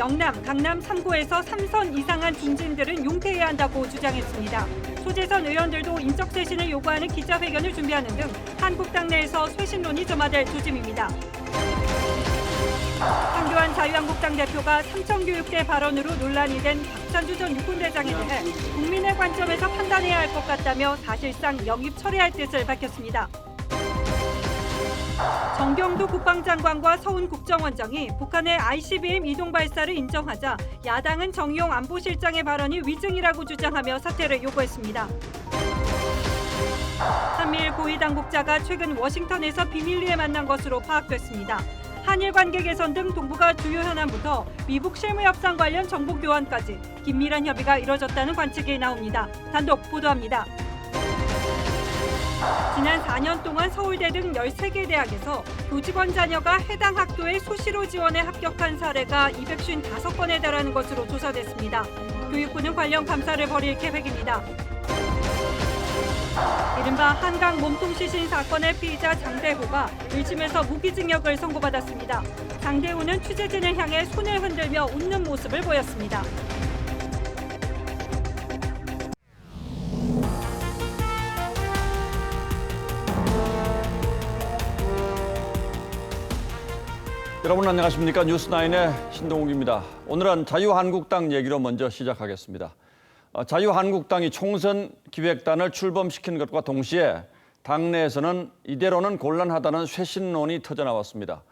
영남, 강남 3구에서 3선 이상한 중진들은 용퇴해야 한다고 주장했습니다. 소재선 의원들도 인적 쇄신을 요구하는 기자회견을 준비하는 등 한국당 내에서 쇄신론이 점화될 조짐입니다. 황교안 자유한국당 대표가 삼청교육대 발언으로 논란이 된 박찬주 전 육군대장에 대해 국민의 관점에서 판단해야 할 것 같다며 사실상 영입 철회할 뜻을 밝혔습니다. 정경도 국방장관과 서훈 국정원장이 북한의 ICBM 이동 발사를 인정하자 야당은 정의용 안보실장의 발언이 위증이라고 주장하며 사퇴를 요구했습니다. 한미일 고위 당국자가 최근 워싱턴에서 비밀리에 만난 것으로 파악됐습니다. 한일 관계 개선 등 동북아 주요 현안부터 미북 실무 협상 관련 정보 교환까지 긴밀한 협의가 이뤄졌다는 관측이 나옵니다. 단독 보도합니다. 지난 4년 동안 서울대 등 13개 대학에서 교직원 자녀가 해당 학교에 수시로 지원에 합격한 사례가 255건에 달하는 것으로 조사됐습니다. 교육부는 관련 감사를 벌일 계획입니다. 이른바 한강 몸통 시신 사건의 피의자 장대호가 1심에서 무기징역을 선고받았습니다. 장대호는 취재진을 향해 손을 흔들며 웃는 모습을 보였습니다. 여러분 안녕하십니까? 뉴스9의 신동욱입니다. 오늘은 자유한국당 얘기로 먼저 시작하겠습니다. 자유한국당이 총선 기획단을 출범시킨 것과 동시에 당내에서는 이대로는 곤란하다는 쇄신론이 터져나왔습니다.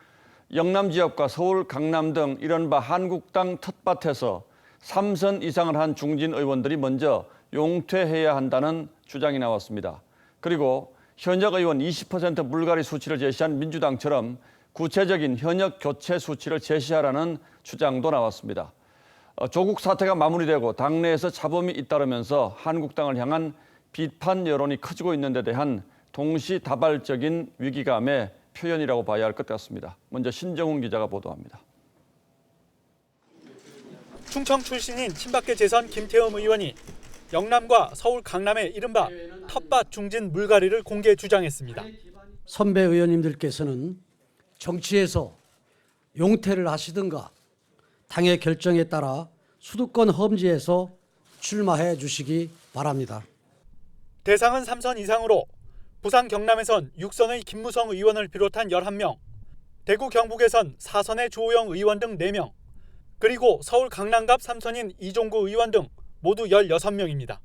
영남 지역과 서울, 강남 등 이른바 한국당 텃밭에서 3선 이상을 한 중진 의원들이 먼저 용퇴해야 한다는 주장이 나왔습니다. 그리고 현역 의원 20% 물갈이 수치를 제시한 민주당처럼 구체적인 현역 교체 수치를 제시하라는 주장도 나왔습니다. 조국 사태가 마무리되고 당내에서 잡음이 잇따르면서 한국당을 향한 비판 여론이 커지고 있는 데 대한 동시다발적인 위기감의 표현이라고 봐야 할 것 같습니다. 먼저 신정훈 기자가 보도합니다. 충청 출신인 친박계 재선 김태흠 의원이 영남과 서울 강남의 이른바 텃밭 중진 물갈이를 공개 주장했습니다. 선배 의원님들께서는 정치에서 용퇴를 하시든가 당의 결정에 따라 수도권 험지에서 출마해 주시기 바랍니다. 대상은 3선 이상으로 부산 경남에선 6선의 김무성 의원을 비롯한 11명, 대구 경북에선 4선의 조호영 의원 등 4명, 그리고 서울 강남갑 3선인 이종구 의원 등 모두 16명입니다.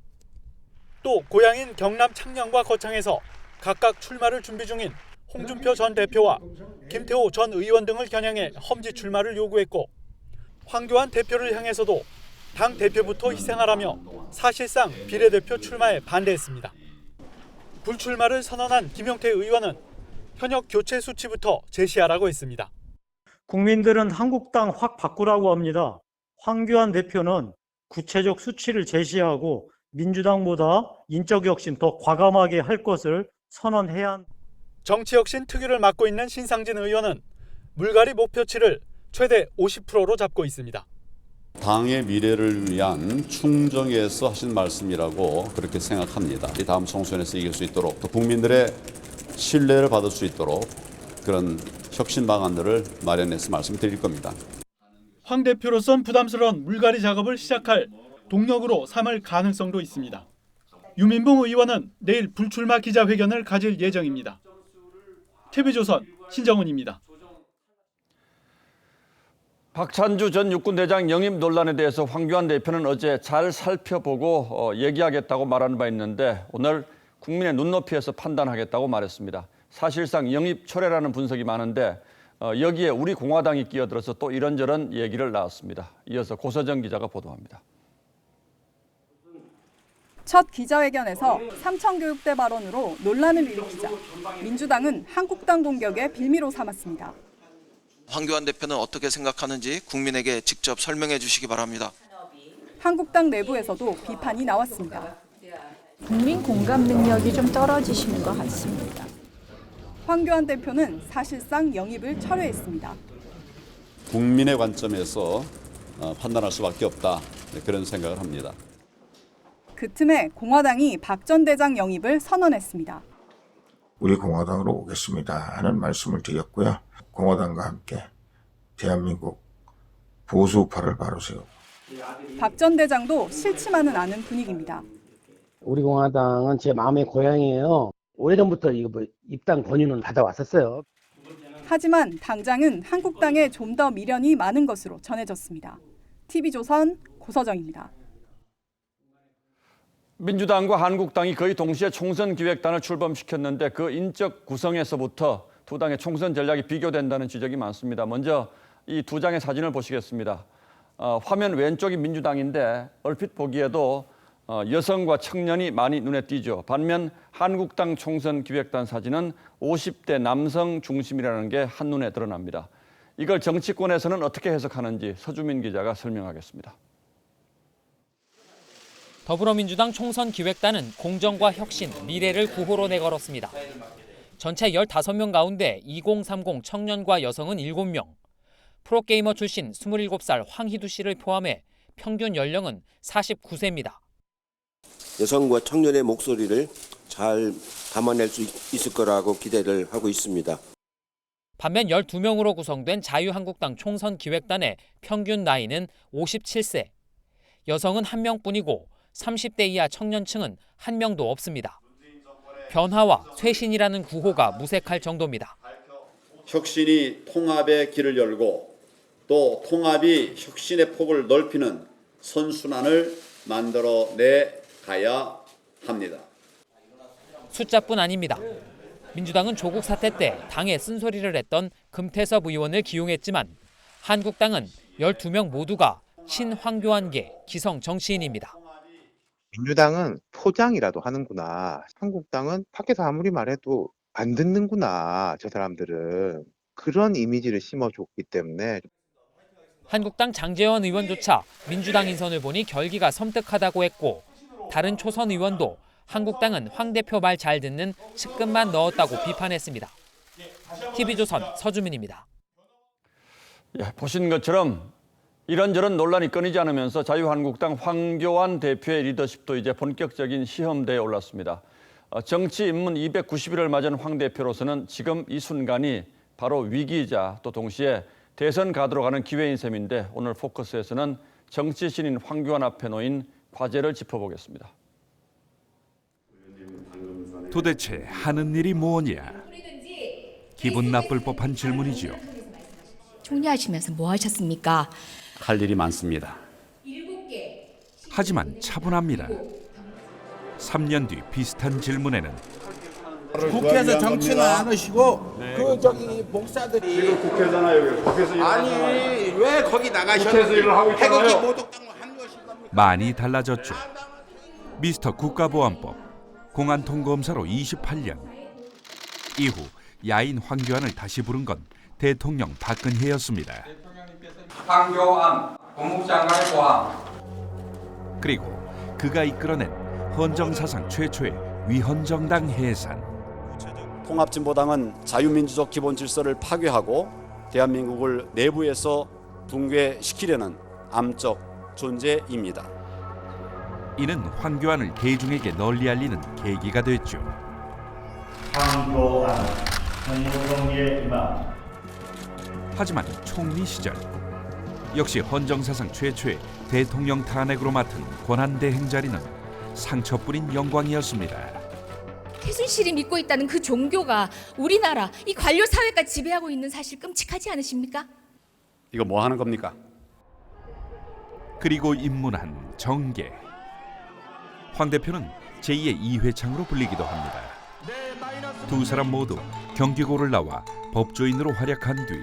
또 고향인 경남 창녕과 거창에서 각각 출마를 준비 중인 홍준표 전 대표와 김태호 전 의원 등을 겨냥해 험지 출마를 요구했고, 황교안 대표를 향해서도 당 대표부터 희생하라며 사실상 비례대표 출마에 반대했습니다. 불출마를 선언한 김용태 의원은 현역 교체 수치부터 제시하라고 했습니다. 국민들은 한국당 확 바꾸라고 합니다. 황교안 대표는 구체적 수치를 제시하고 민주당보다 인적 혁신 더 과감하게 할 것을 선언해야 한다. 정치혁신 특유를 맡고 있는 신상진 의원은 물갈이 목표치를 최대 50%로 잡고 있습니다. 당의 미래를 위한 충정에서 하신 말씀이라고 그렇게 생각합니다. 다음 총선에서 이길 수 있도록 또 국민들의 신뢰를 받을 수 있도록 그런 혁신 방안들을 마련해서 말씀드릴 겁니다. 황 대표로선 부담스러운 물갈이 작업을 시작할 동력으로 삼을 가능성도 있습니다. 유민봉 의원은 내일 불출마 기자회견을 가질 예정입니다. TV조선 신정훈입니다. 박찬주 전 육군대장 영입 논란에 대해서 황교안 대표는 어제 잘 살펴보고 얘기하겠다고 말하는 바 있는데 오늘 국민의 눈높이에서 판단하겠다고 말했습니다. 사실상 영입 철회라는 분석이 많은데 여기에 우리 공화당이 끼어들어서 또 이런저런 얘기를 나왔습니다. 이어서 고서정 기자가 보도합니다. 첫 기자회견에서 삼청교육대 발언으로 논란을 일으키자 민주당은 한국당 공격의 빌미로 삼았습니다. 황교안 대표는 어떻게 생각하는지 국민에게 직접 설명해 주시기 바랍니다. 한국당 내부에서도 비판이 나왔습니다. 국민 공감 능력이 좀 떨어지시는 것 같습니다. 황교안 대표는 사실상 영입을 철회했습니다. 국민의 관점에서 판단할 수밖에 없다, 그런 생각을 합니다. 그 틈에 공화당이 박 전 대장 영입을 선언했습니다. 우리 공화당으로 오겠습니다 하는 말씀을 드렸고요. 공화당과 함께 대한민국 보수파를 바로 세우고 박 전 대장도 싫지만은 않은 분위기입니다. 우리 공화당은 제 마음의 고향이에요. 오래전부터 이거 입당 권유는 받아왔었어요. 하지만 당장은 한국당에 좀 더 미련이 많은 것으로 전해졌습니다. TV조선 고서정입니다. 민주당과 한국당이 거의 동시에 총선 기획단을 출범시켰는데 그 인적 구성에서부터 두 당의 총선 전략이 비교된다는 지적이 많습니다. 먼저 이 두 장의 사진을 보시겠습니다. 화면 왼쪽이 민주당인데 얼핏 보기에도 여성과 청년이 많이 눈에 띄죠. 반면 한국당 총선 기획단 사진은 50대 남성 중심이라는 게 한눈에 드러납니다. 이걸 정치권에서는 어떻게 해석하는지 서주민 기자가 설명하겠습니다. 더불어민주당 총선 기획단은 공정과 혁신, 미래를 구호로 내걸었습니다. 전체 15명 가운데 2030 청년과 여성은 7명, 프로게이머 출신 27살 황희두 씨를 포함해 평균 연령은 49세입니다. 여성과 청년의 목소리를 잘 담아낼 수 있을 거라고 기대를 하고 있습니다. 반면 12명으로 구성된 자유한국당 총선 기획단의 평균 나이는 57세. 여성은 1명뿐이고 30대 이하 청년층은 1명도 없습니다. 변화와 쇄신이라는 구호가 무색할 정도입니다. 혁신이 통합의 길을 열고 또 통합이 혁신의 폭을 넓히는 선순환을 만들어내 가야 합니다. 숫자뿐 아닙니다. 민주당은 조국 사태 때 당에 쓴소리를 했던 금태섭 의원을 기용했지만 한국당은 12명 모두가 신황교안계 기성 정치인입니다. 민주당은 포장이라도 하는구나. 한국당은 밖에서 아무리 말해도 안 듣는구나. 저 사람들은. 그런 이미지를 심어줬기 때문에. 한국당 장제원 의원조차 민주당 인선을 보니 결기가 섬뜩하다고 했고 다른 초선 의원도 한국당은 황 대표 말 잘 듣는 측근만 넣었다고 비판했습니다. TV조선 서주민입니다. 보신 것처럼 이런저런 논란이 끊이지 않으면서 자유한국당 황교안 대표의 리더십도 이제 본격적인 시험대에 올랐습니다. 정치 입문 290일을 맞은 황 대표로서는 지금 이 순간이 바로 위기이자 또 동시에 대선 가도로 가는 기회인 셈인데 오늘 포커스에서는 정치 신인 황교안 앞에 놓인 과제를 짚어보겠습니다. 도대체 하는 일이 뭐냐? 기분 나쁠 법한 질문이지요. 총리하시면서 뭐 하셨습니까? 할 일이 많습니다. 하지만 차분합니다. 3년 뒤 비슷한 질문에는 국회에서 정치는 안 하시고 그 저기 목사들이 지금 국회잖아요. 국회에서 아니 왜 거기 나가셨는지 태극기 모독당을 합류하신 겁니까? 많이 달라졌죠. 미스터 국가보안법, 공안통검사로 28년. 이후 야인 황교안을 다시 부른 건 대통령 박근혜였습니다. 황교안 법무장관의 고함. 그리고 그가 이끌어낸 헌정사상 최초의 위헌정당 해산. 통합진보당은 자유민주적 기본 질서를 파괴하고 대한민국을 내부에서 붕괴시키려는 암적 존재입니다. 이는 황교안을 대중에게 널리 알리는 계기가 됐죠. 황교안, 정무동의 이마. 하지만 총리 시절 역시 헌정사상 최초의 대통령 탄핵으로 맡은 권한대행 자리는 상처뿐인 영광이었습니다. 최순실이 믿고 있다는 그 종교가 우리나라 이 관료 사회까지 지배하고 있는 사실 끔찍하지 않으십니까? 이거 뭐 하는 겁니까? 그리고 입문한 정계. 황 대표는 제2의 이회창으로 불리기도 합니다. 두 사람 모두 경기고를 나와 법조인으로 활약한 뒤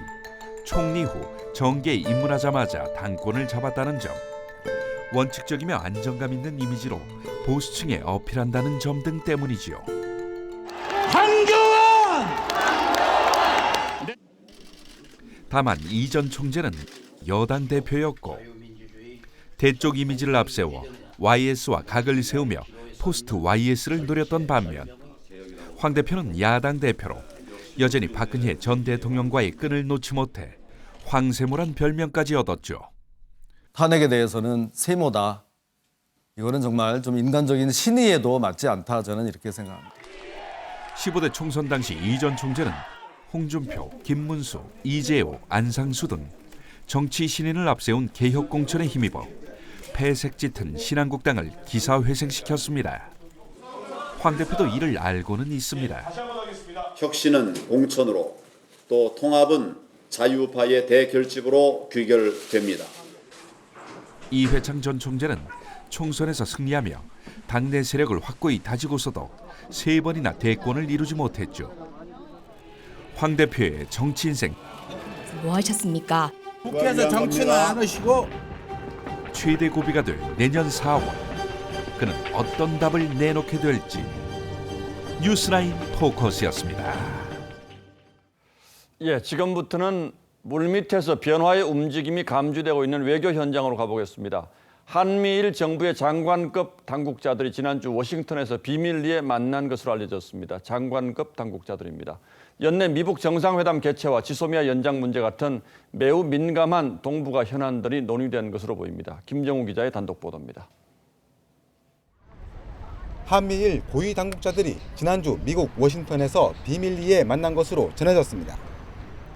총리 후 정계에 입문하자마자 당권을 잡았다는 점, 원칙적이며 안정감 있는 이미지로 보수층에 어필한다는 점 등 때문이지요. 황교안! 다만 이 전 총재는 여당 대표였고 대쪽 이미지를 앞세워 YS와 각을 세우며 포스트 YS를 노렸던 반면 황 대표는 야당 대표로 여전히 박근혜 전 대통령과의 끈을 놓지 못해 황세모란 별명까지 얻었죠. 탄핵에 대해서는 세모다. 이거는 정말 좀 인간적인 신의에도 맞지 않다. 저는 이렇게 생각합니다. 15대 총선 당시 이 전 총재는 홍준표, 김문수, 이재호, 안상수 등 정치 신인을 앞세운 개혁 공천에 힘입어 폐색 짙은 신한국당을 기사회생시켰습니다. 황 대표도 이를 알고는 있습니다. 혁신은 공천으로, 또 통합은 자유파의 대결집으로 귀결됩니다. 이회창 전 총재는 총선에서 승리하며 당내 세력을 확고히 다지고서도 3번이나 대권을 이루지 못했죠. 황 대표의 정치 인생 뭐 하셨습니까? 국회에서 정치는 안 하시고 최대 고비가 될 내년 4월, 그는 어떤 답을 내놓게 될지. 뉴스라인 포커스였습니다. 예, 지금부터는 물밑에서 변화의 움직임이 감지되고 있는 외교 현장으로 가보겠습니다. 한미일 정부의 장관급 당국자들이 지난주 워싱턴에서 비밀리에 만난 것으로 알려졌습니다. 장관급 당국자들입니다. 연내 미북 정상회담 개최와 지소미아 연장 문제 같은 매우 민감한 동북아 현안들이 논의된 것으로 보입니다. 김정우 기자의 단독 보도입니다. 한미일 고위 당국자들이 지난주 미국 워싱턴에서 비밀리에 만난 것으로 전해졌습니다.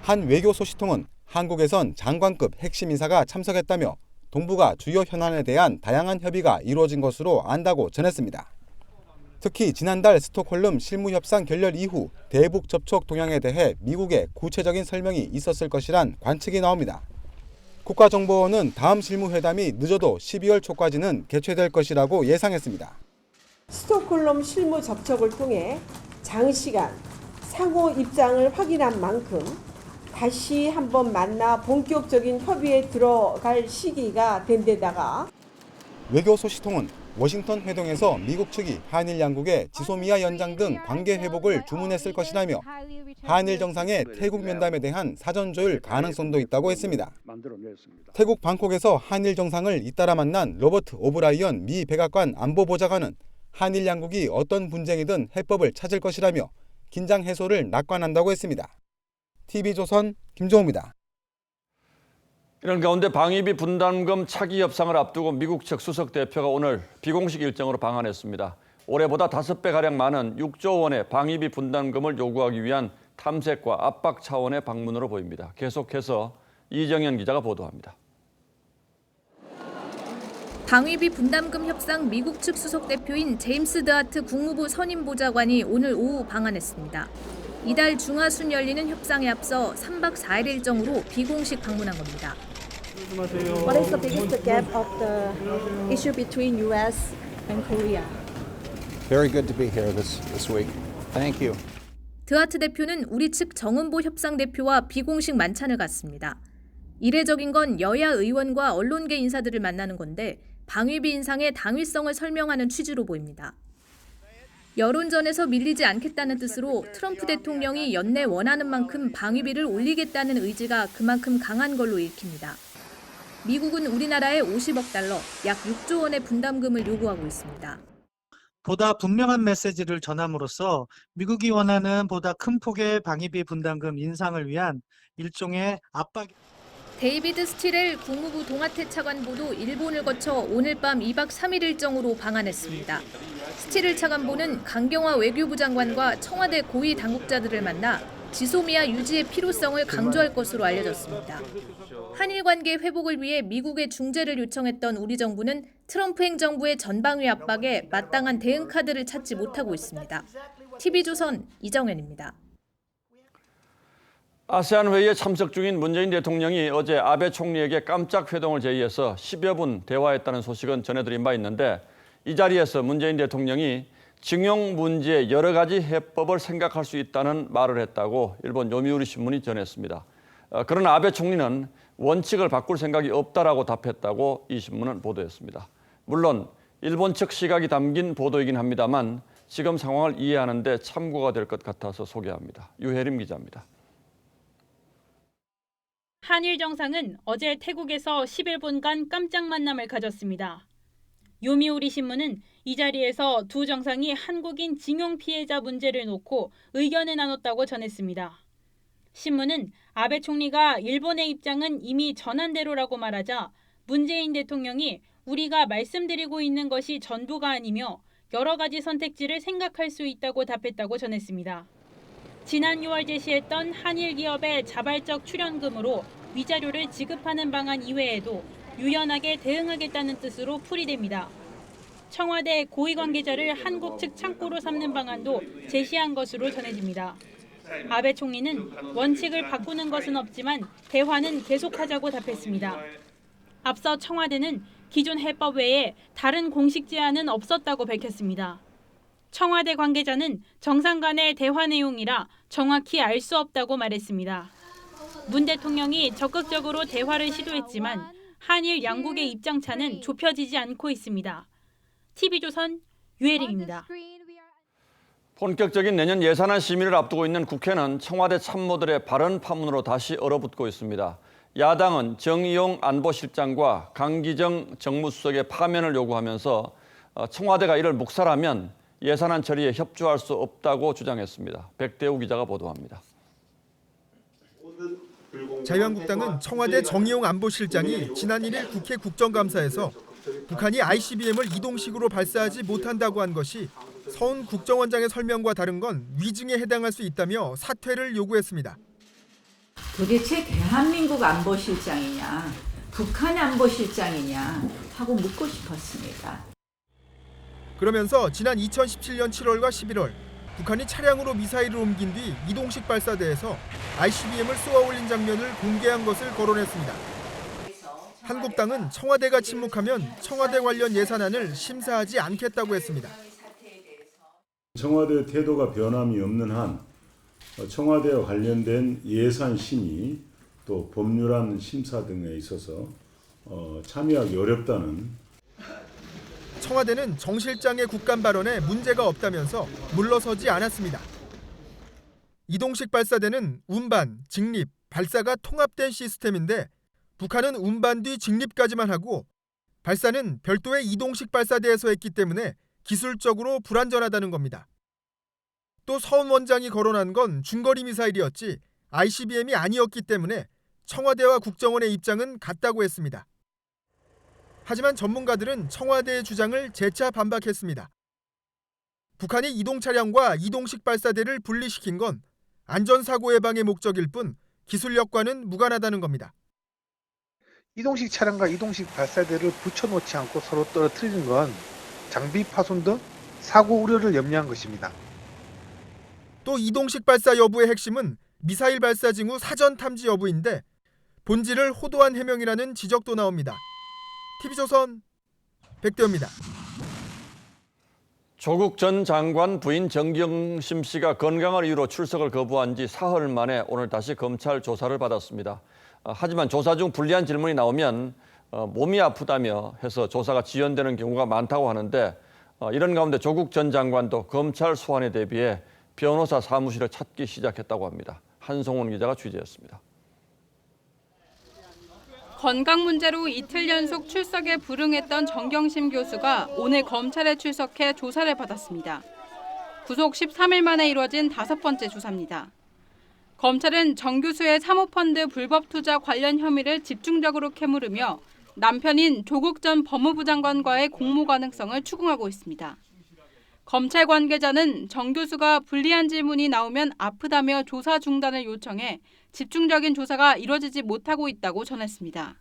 한 외교 소식통은 한국에선 장관급 핵심 인사가 참석했다며 동북아 주요 현안에 대한 다양한 협의가 이루어진 것으로 안다고 전했습니다. 특히 지난달 스톡홀름 실무협상 결렬 이후 대북 접촉 동향에 대해 미국의 구체적인 설명이 있었을 것이란 관측이 나옵니다. 국가정보원은 다음 실무회담이 늦어도 12월 초까지는 개최될 것이라고 예상했습니다. 스톡홀름 실무 접촉을 통해 장시간 상호 입장을 확인한 만큼 다시 한번 만나 본격적인 협의에 들어갈 시기가 된 데다가 외교 소식통은 워싱턴 회동에서 미국 측이 한일 양국의 지소미아 연장 등 관계 회복을 주문했을 것이라며 한일 정상의 태국 면담에 대한 사전 조율 가능성도 있다고 했습니다. 태국 방콕에서 한일 정상을 잇따라 만난 로버트 오브라이언 미 백악관 안보보좌관은 한일 양국이 어떤 분쟁이든 해법을 찾을 것이라며 긴장 해소를 낙관한다고 했습니다. TV조선 김종우입니다. 이런 가운데 방위비 분담금 차기 협상을 앞두고 미국 측 수석 대표가 오늘 비공식 일정으로 방한했습니다. 올해보다 5배가량 많은 6조 원의 방위비 분담금을 요구하기 위한 탐색과 압박 차원의 방문으로 보입니다. 계속해서 이정현 기자가 보도합니다. 방위비 분담금 협상 미국 측 수석 대표인 제임스 드하트 국무부 선임보좌관이 오늘 오후 방한했습니다. 이달 중하순 열리는 협상에 앞서 3박 4일 일정으로 비공식 방문한 겁니다. What is the biggest gap of the issue between U.S. and Korea? Very good to be here this week. Thank you. 드하트 대표는 우리 측 정은보 협상 대표와 비공식 만찬을 갖습니다. 이례적인 건 여야 의원과 언론계 인사들을 만나는 건데 방위비 인상의 당위성을 설명하는 취지로 보입니다. 여론전에서 밀리지 않겠다는 뜻으로 트럼프 대통령이 연내 원하는 만큼 방위비를 올리겠다는 의지가 그만큼 강한 걸로 읽힙니다. 미국은 우리나라에 50억 달러, 약 6조 원의 분담금을 요구하고 있습니다. 보다 분명한 메시지를 전함으로써 미국이 원하는 보다 큰 폭의 방위비 분담금 인상을 위한 일종의 압박. 데이비드 스티렐 국무부 동아태 차관보도 일본을 거쳐 오늘 밤 2박 3일 일정으로 방한했습니다. 스티렐 차관보는 강경화 외교부 장관과 청와대 고위 당국자들을 만나 지소미아 유지의 필요성을 강조할 것으로 알려졌습니다. 한일 관계 회복을 위해 미국의 중재를 요청했던 우리 정부는 트럼프 행정부의 전방위 압박에 마땅한 대응 카드를 찾지 못하고 있습니다. TV조선 이정현입니다. 아세안 회의에 참석 중인 문재인 대통령이 어제 아베 총리에게 깜짝 회동을 제의해서 10여 분 대화했다는 소식은 전해드린 바 있는데 이 자리에서 문재인 대통령이 징용 문제의 여러 가지 해법을 생각할 수 있다는 말을 했다고 일본 요미우리 신문이 전했습니다. 그러나 아베 총리는 원칙을 바꿀 생각이 없다라고 답했다고 이 신문은 보도했습니다. 물론 일본 측 시각이 담긴 보도이긴 합니다만 지금 상황을 이해하는 데 참고가 될 것 같아서 소개합니다. 유혜림 기자입니다. 한일 정상은 어제 태국에서 11분간 깜짝 만남을 가졌습니다. 요미우리 신문은 이 자리에서 두 정상이 한국인 징용 피해자 문제를 놓고 의견을 나눴다고 전했습니다. 신문은 아베 총리가 일본의 입장은 이미 전한대로라고 말하자 문재인 대통령이 우리가 말씀드리고 있는 것이 전부가 아니며 여러 가지 선택지를 생각할 수 있다고 답했다고 전했습니다. 지난 6월 제시했던 한일 기업의 자발적 출연금으로 위자료를 지급하는 방안 이외에도 유연하게 대응하겠다는 뜻으로 풀이됩니다. 청와대 고위 관계자를 한국 측 창구로 삼는 방안도 제시한 것으로 전해집니다. 아베 총리는 원칙을 바꾸는 것은 없지만 대화는 계속하자고 답했습니다. 앞서 청와대는 기존 해법 외에 다른 공식 제안은 없었다고 밝혔습니다. 청와대 관계자는 정상 간의 대화 내용이라 정확히 알 수 없다고 말했습니다. 문 대통령이 적극적으로 대화를 시도했지만 한일 양국의 입장차는 좁혀지지 않고 있습니다. TV조선 유혜림입니다. 본격적인 내년 예산안 심의를 앞두고 있는 국회는 청와대 참모들의 발언 파문으로 다시 얼어붙고 있습니다. 야당은 정의용 안보실장과 강기정 정무수석의 파면을 요구하면서 청와대가 이를 묵살하면 예산안 처리에 협조할 수 없다고 주장했습니다. 백대우 기자가 보도합니다. 자유한국당은 청와대 정의용 안보실장이 지난 1일 국회 국정감사에서 북한이 ICBM을 이동식으로 발사하지 못한다고 한 것이 서훈 국정원장의 설명과 다른 건 위증에 해당할 수 있다며 사퇴를 요구했습니다. 도대체 대한민국 안보실장이냐, 북한 안보실장이냐 하고 묻고 싶었습니다. 그러면서 지난 2017년 7월과 11월 북한이 차량으로 미사일을 옮긴 뒤 이동식 발사대에서 ICBM을 쏘아 올린 장면을 공개한 것을 거론했습니다. 한국당은 청와대가 침묵하면 청와대 관련 예산안을 심사하지 않겠다고 했습니다. 청와대 태도가 변함이 없는 한 청와대와 관련된 예산 심의 또 법률안 심사 등에 있어서 참여하기 어렵다는. 청와대는 정 실장의 국감 발언에 문제가 없다면서 물러서지 않았습니다. 이동식 발사대는 운반, 직립, 발사가 통합된 시스템인데 북한은 운반 뒤 직립까지만 하고 발사는 별도의 이동식 발사대에서 했기 때문에 기술적으로 불안전하다는 겁니다. 또 서훈 원장이 거론한 건 중거리 미사일이었지 ICBM이 아니었기 때문에 청와대와 국정원의 입장은 같다고 했습니다. 하지만 전문가들은 청와대의 주장을 재차 반박했습니다. 북한이 이동 차량과 이동식 발사대를 분리시킨 건 안전사고 예방의 목적일 뿐 기술력과는 무관하다는 겁니다. 이동식 차량과 이동식 발사대를 붙여놓지 않고 서로 떨어뜨리는 건 장비 파손 등 사고 우려를 염려한 것입니다. 또 이동식 발사 여부의 핵심은 미사일 발사 징후 사전 탐지 여부인데 본질을 호도한 해명이라는 지적도 나옵니다. TV조선 백대호입니다. 조국 전 장관 부인 정경심 씨가 건강을 이유로 출석을 거부한 지 사흘 만에 오늘 다시 검찰 조사를 받았습니다. 하지만 조사 중 불리한 질문이 나오면 몸이 아프다며 해서 조사가 지연되는 경우가 많다고 하는데 이런 가운데 조국 전 장관도 검찰 소환에 대비해 변호사 사무실을 찾기 시작했다고 합니다. 한송원 기자가 취재했습니다. 건강 문제로 이틀 연속 출석에 불응했던 정경심 교수가 오늘 검찰에 출석해 조사를 받았습니다. 구속 13일 만에 이뤄진 5번째 조사입니다. 검찰은 정 교수의 사모펀드 불법 투자 관련 혐의를 집중적으로 캐물으며 남편인 조국 전 법무부 장관과의 공모 가능성을 추궁하고 있습니다. 검찰 관계자는 정 교수가 불리한 질문이 나오면 아프다며 조사 중단을 요청해 집중적인 조사가 이뤄지지 못하고 있다고 전했습니다.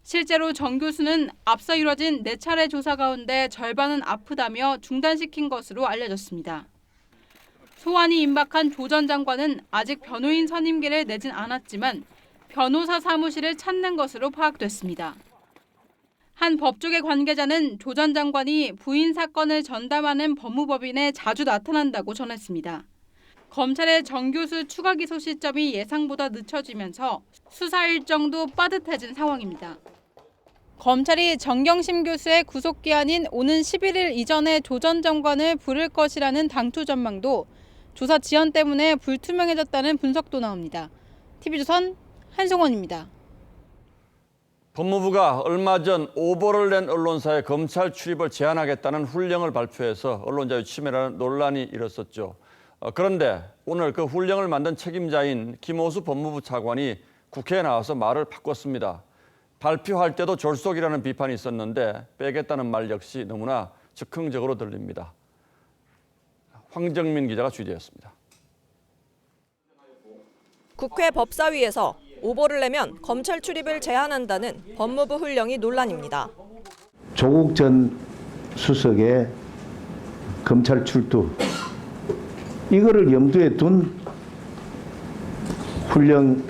실제로 정 교수는 앞서 이뤄진 4차례 조사 가운데 절반은 아프다며 중단시킨 것으로 알려졌습니다. 소환이 임박한 조 전 장관은 아직 변호인 선임기를 내진 않았지만 변호사 사무실을 찾는 것으로 파악됐습니다. 한 법조계 관계자는 조 전 장관이 부인 사건을 전담하는 법무법인에 자주 나타난다고 전했습니다. 검찰의 정 교수 추가 기소 시점이 예상보다 늦춰지면서 수사 일정도 빠듯해진 상황입니다. 검찰이 정경심 교수의 구속기한인 오는 11일 이전에 조 전 장관을 부를 것이라는 당초 전망도 조사 지연 때문에 불투명해졌다는 분석도 나옵니다. TV조선 한송원입니다. 법무부가 얼마 전 오보를 낸 언론사의 검찰 출입을 제한하겠다는 훈령을 발표해서 언론자유 침해라는 논란이 일었었죠. 그런데 오늘 그 훈령을 만든 책임자인 김호수 법무부 차관이 국회에 나와서 말을 바꿨습니다. 발표할 때도 졸속이라는 비판이 있었는데 빼겠다는 말 역시 너무나 즉흥적으로 들립니다. 황정민 기자가 취재했습니다. 국회 법사위에서 오보를 내면 검찰 출입을 제한한다는 법무부 훈령이 논란입니다. 조국 전 수석의 검찰 출두 이거를 염두에 둔 훈령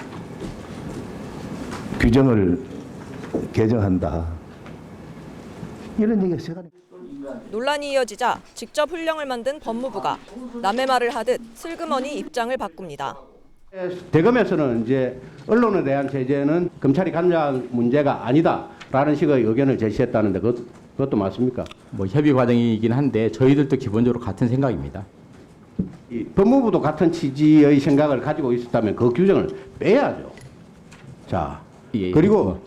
규정을 개정한다. 이런 얘기가 시간이. 논란이 이어지자 직접 훈령을 만든 법무부가 남의 말을 하듯 슬그머니 입장을 바꿉니다. 대검에서는 이제 언론에 대한 제재는 검찰이 관여한 문제가 아니다라는 식의 의견을 제시했다는데 그것도 맞습니까? 뭐 협의 과정이긴 한데 저희들도 기본적으로 같은 생각입니다. 법무부도 같은 취지의 생각을 가지고 있었다면 그 규정을 빼야죠. 자, 그리고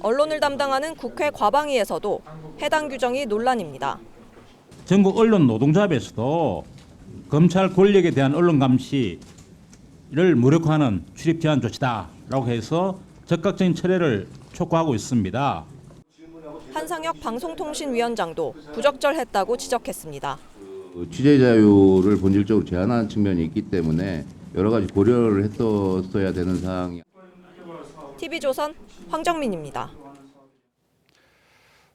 언론을 담당하는 국회 과방위에서도 해당 규정이 논란입니다. 전국 언론 노동조합에서도 검찰 권력에 대한 언론 감시를 무력화하는 출입 제한 조치다라고 해서 적극적인 철회를 촉구하고 있습니다. 한상혁 방송통신위원장도 부적절했다고 지적했습니다. 취재 자유를 본질적으로 제한하는 측면이 있기 때문에 여러 가지 고려를 했어야 되는 사항이. TV조선 황정민입니다.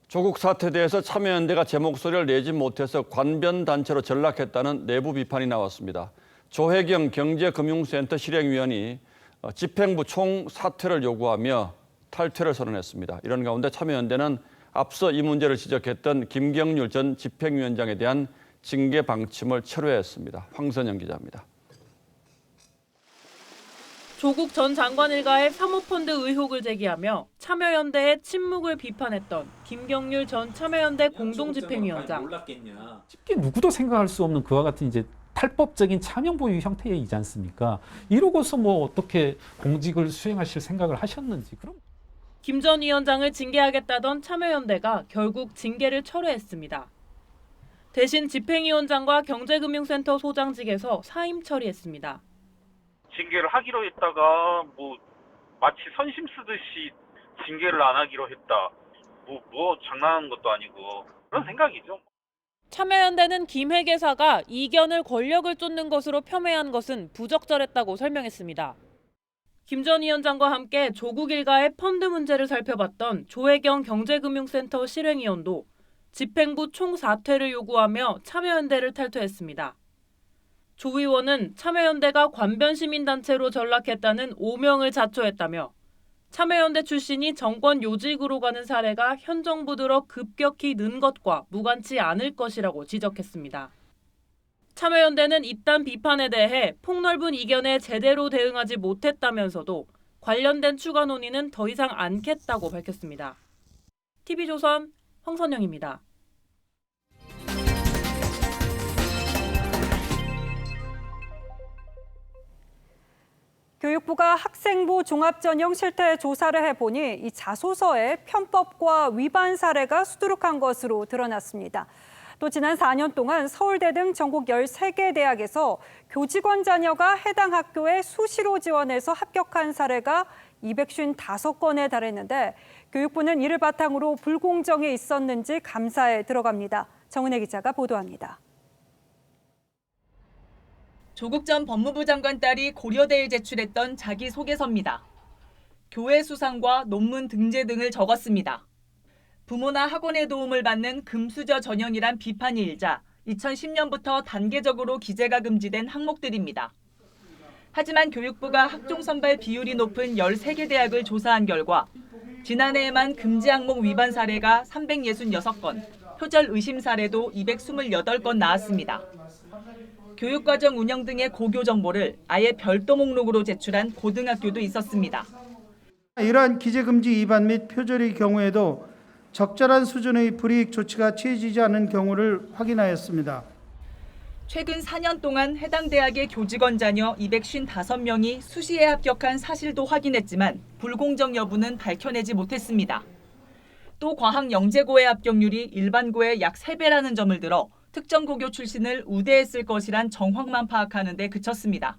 조국 사태에 대해서 참여연대가 제 목소리를 내지 못해서 관변단체로 전락했다는 내부 비판이 나왔습니다. 조혜경 경제금융센터 실행위원이 집행부 총사퇴를 요구하며 탈퇴를 선언했습니다. 이런 가운데 참여연대는 앞서 이 문제를 지적했던 김경률 전 집행위원장에 대한 징계 방침을 철회했습니다. 황선영 기자입니다. 조국 전 장관 일가의 사모펀드 의혹을 제기하며 참여연대의 침묵을 비판했던 김경률 전 참여연대 공동집행위원장. 쉽게 누구도 생각할 수 없는 그와 같은 이제 탈법적인 차명 보유 형태이지 않습니까? 이러고서 뭐 어떻게 공직을 수행하실 생각을 하셨는지. 그럼 김 전 위원장을 징계하겠다던 참여연대가 결국 징계를 철회했습니다. 대신 집행위원장과 경제금융센터 소장직에서 사임 처리했습니다. 징계를 하기로 했다가 뭐 마치 선심 쓰듯이 징계를 안 하기로 했다. 뭐 장난하는 것도 아니고 그런 생각이죠. 참여연대는 김 회계사가 이견을 권력을 쫓는 것으로 폄훼한 것은 부적절했다고 설명했습니다. 김 전 위원장과 함께 조국 일가의 펀드 문제를 살펴봤던 조혜경 경제금융센터 실행위원도 집행부 총사퇴를 요구하며 참여연대를 탈퇴했습니다. 조 의원은 참여연대가 관변시민단체로 전락했다는 오명을 자초했다며 참여연대 출신이 정권 요직으로 가는 사례가 현 정부 들어 급격히 는 것과 무관치 않을 것이라고 지적했습니다. 참여연대는 이딴 비판에 대해 폭넓은 이견에 제대로 대응하지 못했다면서도 관련된 추가 논의는 더 이상 않겠다고 밝혔습니다. TV조선 황선영입니다. 교육부가 학생부 종합전형 실태 조사를 해보니 이 자소서에 편법과 위반 사례가 수두룩한 것으로 드러났습니다. 또 지난 4년 동안 서울대 등 전국 13개 대학에서 교직원 자녀가 해당 학교에 수시로 지원해서 합격한 사례가 255건에 달했는데 교육부는 이를 바탕으로 불공정이 있었는지 감사에 들어갑니다. 정은혜 기자가 보도합니다. 조국 전 법무부 장관 딸이 고려대에 제출했던 자기소개서입니다. 교회 수상과 논문 등재 등을 적었습니다. 부모나 학원의 도움을 받는 금수저 전형이란 비판이 일자 2010년부터 단계적으로 기재가 금지된 항목들입니다. 하지만 교육부가 학종 선발 비율이 높은 13개 대학을 조사한 결과 지난해에만 금지 항목 위반 사례가 366건, 표절 의심 사례도 228건 나왔습니다. 교육과정 운영 등의 고교 정보를 아예 별도 목록으로 제출한 고등학교도 있었습니다. 이러한 기재금지 위반 및 표절의 경우에도 적절한 수준의 불이익 조치가 취해지지 않은 경우를 확인하였습니다. 최근 4년 동안 해당 대학의 교직원 자녀 255명이 수시에 합격한 사실도 확인했지만 불공정 여부는 밝혀내지 못했습니다. 또 과학 영재고의 합격률이 일반고의 약 3배라는 점을 들어 특정 고교 출신을 우대했을 것이란 정황만 파악하는 데 그쳤습니다.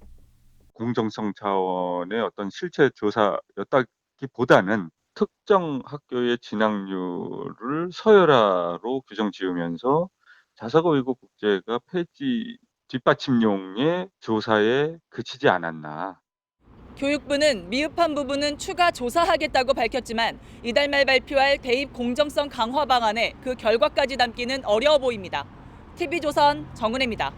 공정성 차원의 어떤 실체 조사였다기보다는 특정 학교의 진학률을 서열화로 규정 지으면서 자사고 의혹 국제가 폐지 뒷받침용의 조사에 그치지 않았나. 교육부는 미흡한 부분은 추가 조사하겠다고 밝혔지만 이달 말 발표할 대입 공정성 강화 방안에 그 결과까지 담기는 어려워 보입니다. TV조선 정은혜입니다.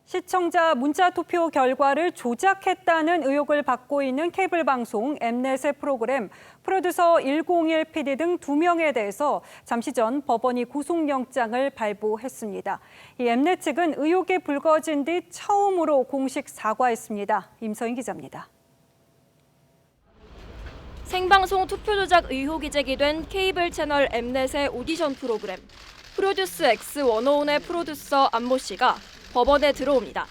시청자 문자 투표 결과를 조작했다는 의혹을 받고 있는 케이블 방송 엠넷의 프로그램 프로듀서 101 PD 등 2명에 대해서 잠시 전 법원이 구속영장을 발부했습니다. 이 엠넷 측은 의혹이 불거진 뒤 처음으로 공식 사과했습니다. 임서인 기자입니다. 생방송 투표 조작 의혹이 제기된 케이블 채널 엠넷의 오디션 프로그램 프로듀스 X101의 프로듀서 안모 씨가 법원에 들어옵니다.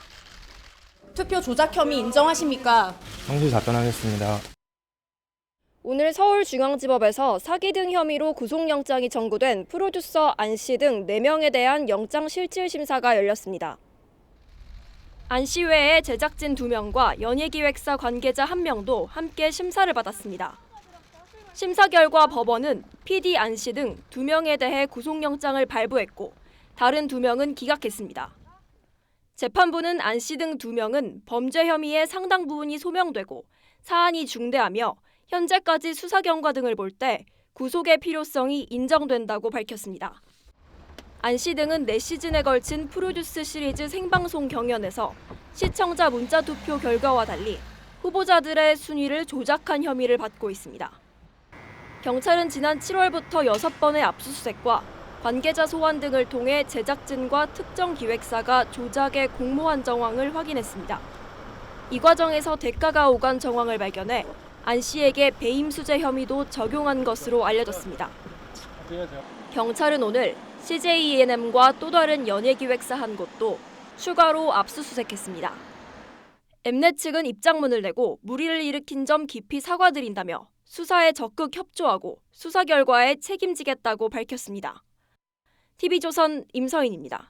투표 조작 혐의 인정하십니까? 성실 답변하겠습니다. 오늘 서울중앙지법에서 사기 등 혐의로 구속영장이 청구된 프로듀서 안 씨 등 4명에 대한 영장실질심사가 열렸습니다. 안 씨 외에 제작진 2명과 연예기획사 관계자 1명도 함께 심사를 받았습니다. 심사 결과 법원은 PD 안 씨 등 2명에 대해 구속영장을 발부했고 다른 2명은 기각했습니다. 재판부는 안 씨 등 2명은 범죄 혐의의 상당 부분이 소명되고 사안이 중대하며 현재까지 수사 경과 등을 볼 때 구속의 필요성이 인정된다고 밝혔습니다. 안 씨 등은 4시즌에 걸친 프로듀스 시리즈 생방송 경연에서 시청자 문자 투표 결과와 달리 후보자들의 순위를 조작한 혐의를 받고 있습니다. 경찰은 지난 7월부터 6번의 압수수색과 관계자 소환 등을 통해 제작진과 특정 기획사가 조작의 공모한 정황을 확인했습니다. 이 과정에서 대가가 오간 정황을 발견해 안 씨에게 배임수재 혐의도 적용한 것으로 알려졌습니다. 경찰은 오늘 CJ ENM과 또 다른 연예기획사 한 곳도 추가로 압수수색했습니다. 엠넷 측은 입장문을 내고 물의를 일으킨 점 깊이 사과드린다며 수사에 적극 협조하고 수사 결과에 책임지겠다고 밝혔습니다. TV조선 임서인입니다.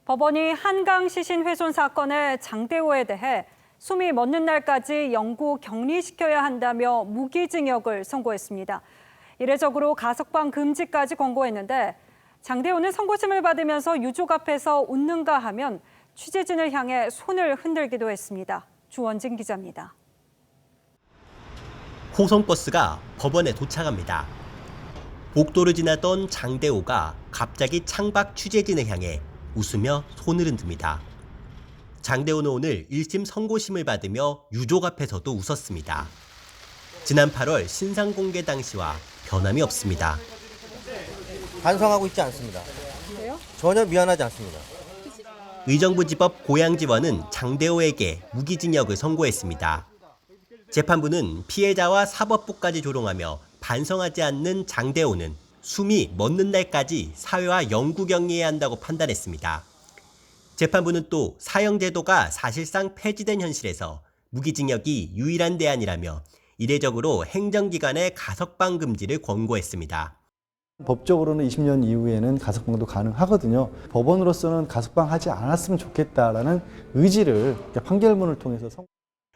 법원이 한강 시신 훼손 사건의 장대호에 대해 숨이 멎는 날까지 영구 격리시켜야 한다며 무기징역을 선고했습니다. 이례적으로 가석방 금지까지 권고했는데 장대호는 선고심을 받으면서 유족 앞에서 웃는가 하면 취재진을 향해 손을 흔들기도 했습니다. 주원진 기자입니다. 호송버스가 법원에 도착합니다. 복도를 지나던 장대호가 갑자기 창밖 취재진을 향해 웃으며 손을 흔듭니다. 장대호는 오늘 1심 선고심을 받으며 유족 앞에서도 웃었습니다. 지난 8월 신상 공개 당시와 변함이 없습니다. 반성하고 있지 않습니다. 전혀 미안하지 않습니다. 의정부지법 고양지원은 장대호에게 무기징역을 선고했습니다. 재판부는 피해자와 사법부까지 조롱하며 반성하지 않는 장대호는 숨이 멎는 날까지 사회와 영구 격리해야 한다고 판단했습니다. 재판부는 또 사형제도가 사실상 폐지된 현실에서 무기징역이 유일한 대안이라며 이례적으로 행정기관의 가석방 금지를 권고했습니다. 법적으로는 20년 이후에는 가석방도 가능하거든요. 법원으로서는 가석방하지 않았으면 좋겠다라는 의지를 판결문을 통해서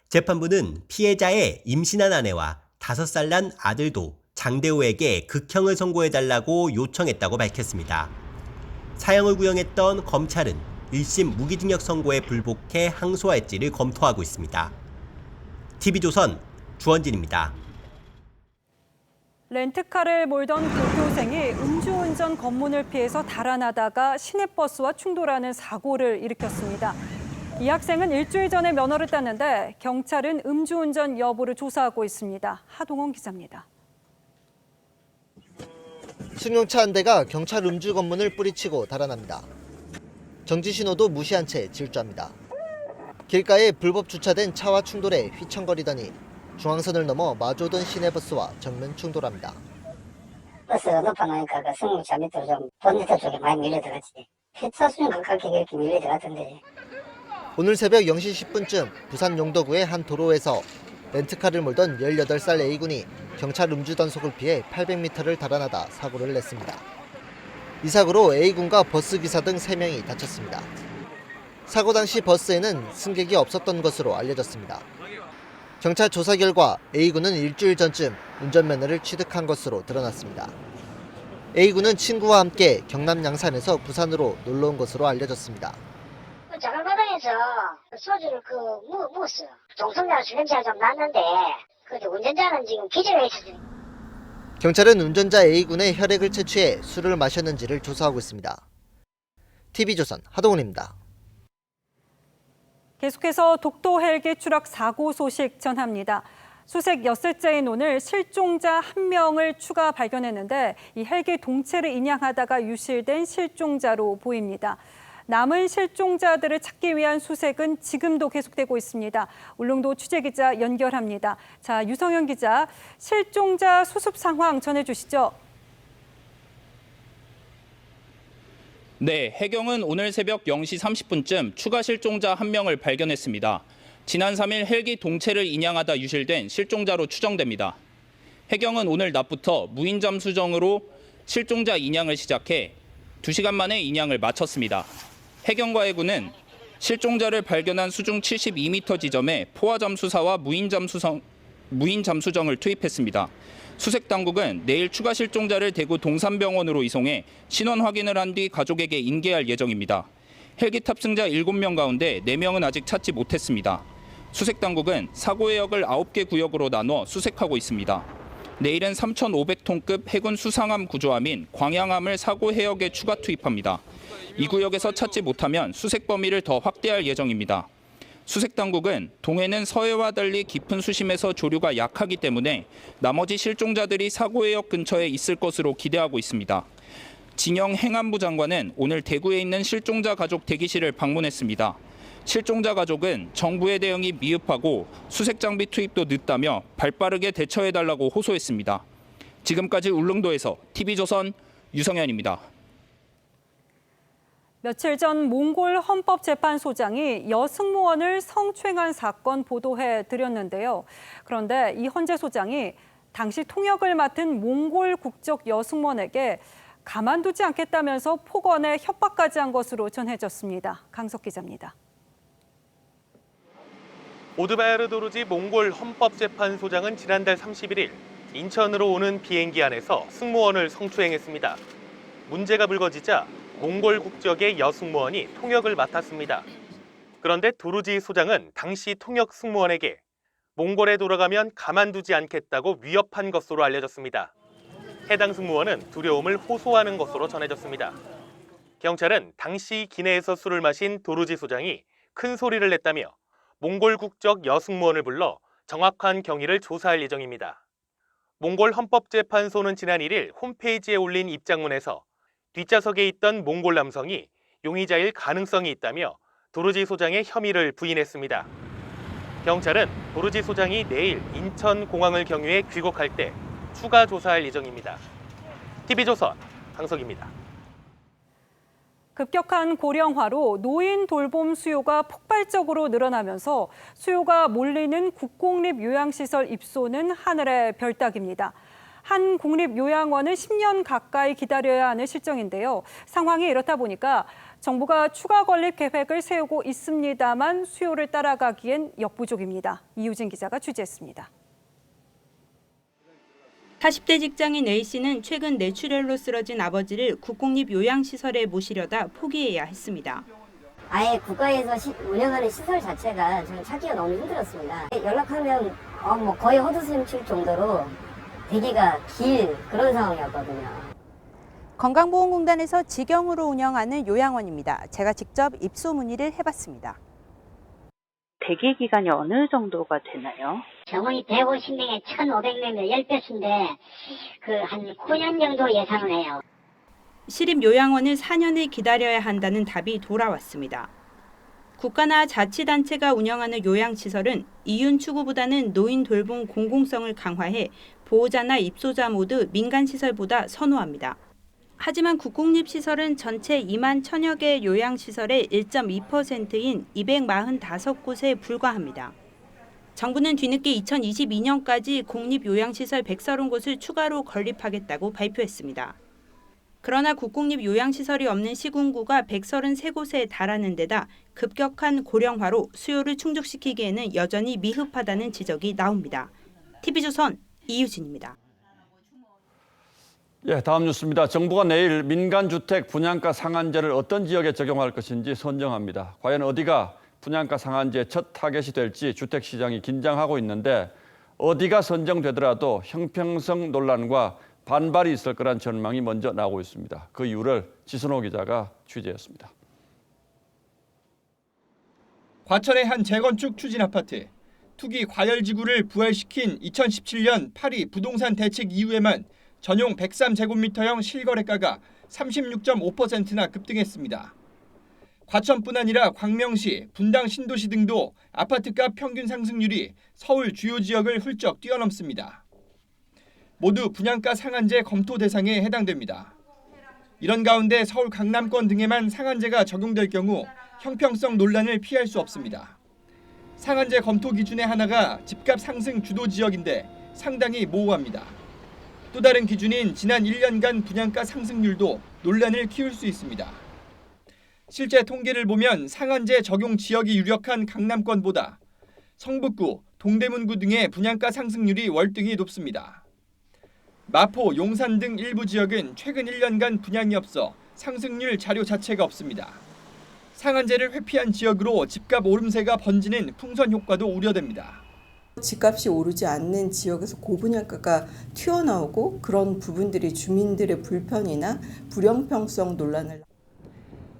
재판부는 피해자의 임신한 아내와 5살 난 아들도 장대호에게 극형을 선고해달라고 요청했다고 밝혔습니다. 사형을 구형했던 검찰은 1심 무기징역 선고에 불복해 항소할지를 검토하고 있습니다. TV조선 주원진입니다. 렌트카를 몰던 고교생이 음주운전 검문을 피해서 달아나다가 시내버스와 충돌하는 사고를 일으켰습니다. 이 학생은 일주일 전에 면허를 땄는데 경찰은 음주운전 여부를 조사하고 있습니다. 하동원 기자입니다. 승용차 한 대가 경찰 음주 검문을 뿌리치고 달아납니다. 정지 신호도 무시한 채 질주합니다. 길가에 불법 주차된 차와 충돌해 휘청거리더니 중앙선을 넘어 마주오던 시내버스와 정면 충돌합니다. 버스가 높아나니까 그 승용차 밑으로 좀 본네트 쪽에 많이 밀려 들어갔지. 폐차수는 가깝게 이렇게 밀려 들어갔던데. 오늘 새벽 0시 10분쯤 부산 용도구의 한 도로에서 렌트카를 몰던 18살 A군이 경찰 음주 단속을 피해 800m를 달아나다 사고를 냈습니다. 이 사고로 A군과 버스기사 등 3명이 다쳤습니다. 사고 당시 버스에는 승객이 없었던 것으로 알려졌습니다. 경찰 조사 결과 A군은 일주일 전쯤 운전면허를 취득한 것으로 드러났습니다. A군은 친구와 함께 경남 양산에서 부산으로 놀러 온 것으로 알려졌습니다. 자갈바닥에 운전하면서 소주를 묻었어. 동성자가 술 냄새가 좀 났는데 그 운전자는 지금 기절해 있었어요. 경찰은 운전자 A군의 혈액을 채취해 술을 마셨는지를 조사하고 있습니다. TV조선 하동훈입니다. 계속해서 독도 헬기 추락 사고 소식 전합니다. 수색 엿새째인 오늘 실종자 1명을 추가 발견했는데 이 헬기 동체를 인양하다가 유실된 실종자로 보입니다. 남은 실종자들을 찾기 위한 수색은 지금도 계속되고 있습니다. 울릉도 취재기자 연결합니다. 자, 유성현 기자, 실종자 수습 상황 전해주시죠. 네, 해경은 오늘 새벽 0시 30분쯤 추가 실종자 1명을 발견했습니다. 지난 3일 헬기 동체를 인양하다 유실된 실종자로 추정됩니다. 해경은 오늘 낮부터 무인 잠수정으로 실종자 인양을 시작해 2시간 만에 인양을 마쳤습니다. 해경과 해군은 실종자를 발견한 수중 72m 지점에 포화 잠수사와 무인 잠수정을 투입했습니다. 수색 당국은 내일 추가 실종자를 대구 동산병원으로 이송해 신원 확인을 한 뒤 가족에게 인계할 예정입니다. 헬기 탑승자 7명 가운데 4명은 아직 찾지 못했습니다. 수색 당국은 사고 해역을 9개 구역으로 나눠 수색하고 있습니다. 내일은 3,500톤급 해군 수상함 구조함인 광양함을 사고 해역에 추가 투입합니다. 이 구역에서 찾지 못하면 수색 범위를 더 확대할 예정입니다. 수색 당국은 동해는 서해와 달리 깊은 수심에서 조류가 약하기 때문에 나머지 실종자들이 사고 해역 근처에 있을 것으로 기대하고 있습니다. 진영 행안부 장관은 오늘 대구에 있는 실종자 가족 대기실을 방문했습니다. 실종자 가족은 정부의 대응이 미흡하고 수색 장비 투입도 늦다며 발빠르게 대처해달라고 호소했습니다. 지금까지 울릉도에서 TV조선 유성현입니다. 며칠 전 몽골 헌법재판소장이 여승무원을 성추행한 사건 보도해 드렸는데요. 그런데 이 헌재 소장이 당시 통역을 맡은 몽골 국적 여승무원에게 가만두지 않겠다면서 폭언에 협박까지 한 것으로 전해졌습니다. 강석 기자입니다. 오드바야르 도르지 몽골 헌법재판소장은 지난달 31일 인천으로 오는 비행기 안에서 승무원을 성추행했습니다. 문제가 불거지자 몽골 국적의 여승무원이 통역을 맡았습니다. 그런데 도르지 소장은 당시 통역 승무원에게 몽골에 돌아가면 가만두지 않겠다고 위협한 것으로 알려졌습니다. 해당 승무원은 두려움을 호소하는 것으로 전해졌습니다. 경찰은 당시 기내에서 술을 마신 도르지 소장이 큰 소리를 냈다며 몽골 국적 여승무원을 불러 정확한 경위를 조사할 예정입니다. 몽골 헌법재판소는 지난 1일 홈페이지에 올린 입장문에서 뒷좌석에 있던 몽골 남성이 용의자일 가능성이 있다며 도르지 소장의 혐의를 부인했습니다. 경찰은 도르지 소장이 내일 인천공항을 경유해 귀국할 때 추가 조사할 예정입니다. TV조선 강석입니다. 급격한 고령화로 노인 돌봄 수요가 폭발적으로 늘어나면서 수요가 몰리는 국공립요양시설 입소는 하늘의 별따기입니다. 한 국립요양원은 10년 가까이 기다려야 하는 실정인데요. 상황이 이렇다 보니까 정부가 추가 건립 계획을 세우고 있습니다만 수요를 따라가기엔 역부족입니다. 이유진 기자가 취재했습니다. 40대 직장인 A씨는 최근 뇌출혈로 쓰러진 아버지를 국공립요양시설에 모시려다 포기해야 했습니다. 아예 국가에서 운영하는 시설 자체가 저는 찾기가 너무 힘들었습니다. 연락하면 거의 헛웃음 칠 정도로 대기가 길 그런 상황이었거든요. 건강보험공단에서 직영으로 운영하는 요양원입니다. 제가 직접 입소 문의를 해봤습니다. 대기 기간이 어느 정도가 되나요? 정원이 150명에 1,500명에 10배수인데 한 9년 정도 예상을 해요. 시립요양원을 4년을 기다려야 한다는 답이 돌아왔습니다. 국가나 자치단체가 운영하는 요양시설은 이윤 추구보다는 노인 돌봄 공공성을 강화해 보호자나 입소자 모두 민간시설보다 선호합니다. 하지만 국공립시설은 전체 2만 1,000여 개의 요양시설의 1.2%인 245곳에 불과합니다. 정부는 뒤늦게 2022년까지 공립요양시설 130곳을 추가로 건립하겠다고 발표했습니다. 그러나 국공립요양시설이 없는 시군구가 133곳에 달하는 데다 급격한 고령화로 수요를 충족시키기에는 여전히 미흡하다는 지적이 나옵니다. TV조선 이유진입니다. 예, 다음 뉴스입니다. 정부가 내일 민간주택 분양가 상한제를 어떤 지역에 적용할 것인지 선정합니다. 과연 어디가 분양가 상한제 첫 타겟이 될지 주택시장이 긴장하고 있는데 어디가 선정되더라도 형평성 논란과 반발이 있을 거란 전망이 먼저 나오고 있습니다. 그 이유를 지선호 기자가 취재했습니다. 과천의 한 재건축 추진 아파트. 투기 과열지구를 부활시킨 2017년 파리 부동산 대책 이후에만 전용 103제곱미터형 실거래가가 36.5%나 급등했습니다. 과천뿐 아니라 광명시, 분당 신도시 등도 아파트값 평균 상승률이 서울 주요 지역을 훌쩍 뛰어넘습니다. 모두 분양가 상한제 검토 대상에 해당됩니다. 이런 가운데 서울 강남권 등에만 상한제가 적용될 경우 형평성 논란을 피할 수 없습니다. 상한제 검토 기준의 하나가 집값 상승 주도 지역인데 상당히 모호합니다. 또 다른 기준인 지난 1년간 분양가 상승률도 논란을 키울 수 있습니다. 실제 통계를 보면 상한제 적용 지역이 유력한 강남권보다 성북구, 동대문구 등의 분양가 상승률이 월등히 높습니다. 마포, 용산 등 일부 지역은 최근 1년간 분양이 없어 상승률 자료 자체가 없습니다. 상한제를 회피한 지역으로 집값 오름세가 번지는 풍선 효과도 우려됩니다. 집값이 오르지 않는 지역에서 고분양가가 튀어나오고 그런 부분들이 주민들의 불편이나 불형평성 논란을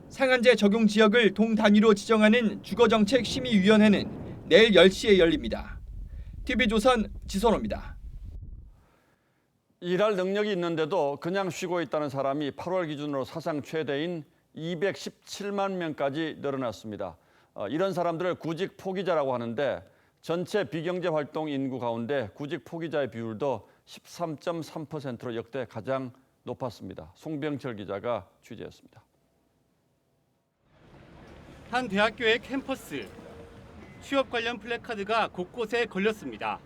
상한제 적용 지역을 동 단위로 지정하는 주거정책심의위원회는 내일 10시에 열립니다. TV조선 지선호입니다. 일할 능력이 있는데도 그냥 쉬고 있다는 사람이 8월 기준으로 사상 최대인 217만 명까지 늘어났습니다. 이런 사람들을 구직 포기자라고 하는데 전체 비경제 활동 인구 가운데 구직 포기자의 비율도 13.3%로 역대 가장 높았습니다. 송병철 기자가 취재했습니다. 한 대학교의 캠퍼스. 취업 관련 플래카드가 곳곳에 걸렸습니다.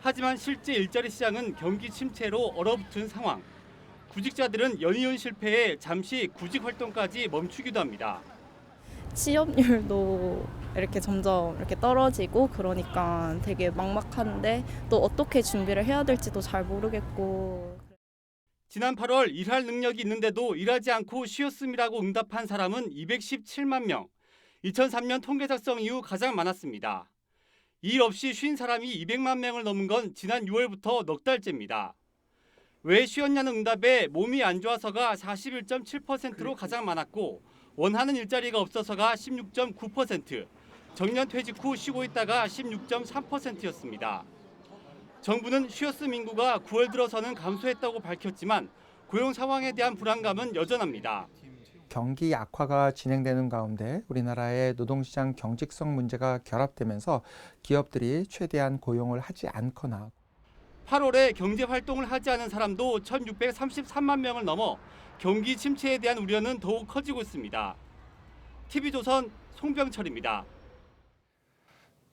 하지만 실제 일자리 시장은 경기 침체로 얼어붙은 상황. 구직자들은 연이은 실패에 잠시 구직 활동까지 멈추기도 합니다. 취업률도 이렇게 점점 이렇게 떨어지고 그러니까 되게 막막한데 또 어떻게 준비를 해야 될지도 잘 모르겠고. 지난 8월 일할 능력이 있는데도 일하지 않고 쉬었음이라고 응답한 사람은 217만 명. 2003년 통계 작성 이후 가장 많았습니다. 일 없이 쉰 사람이 200만 명을 넘은 건 지난 6월부터 넉 달째입니다. 왜 쉬었냐는 응답에 몸이 안 좋아서가 41.7%로 가장 많았고 원하는 일자리가 없어서가 16.9%, 정년 퇴직 후 쉬고 있다가 16.3%였습니다. 정부는 쉬었음 인구가 9월 들어서는 감소했다고 밝혔지만 고용 상황에 대한 불안감은 여전합니다. 경기 악화가 진행되는 가운데 우리나라의 노동시장 경직성 문제가 결합되면서 기업들이 최대한 고용을 하지 않거나 8월에 경제 활동을 하지 않은 사람도 1,633만 명을 넘어 경기 침체에 대한 우려는 더욱 커지고 있습니다. TV조선 송병철입니다.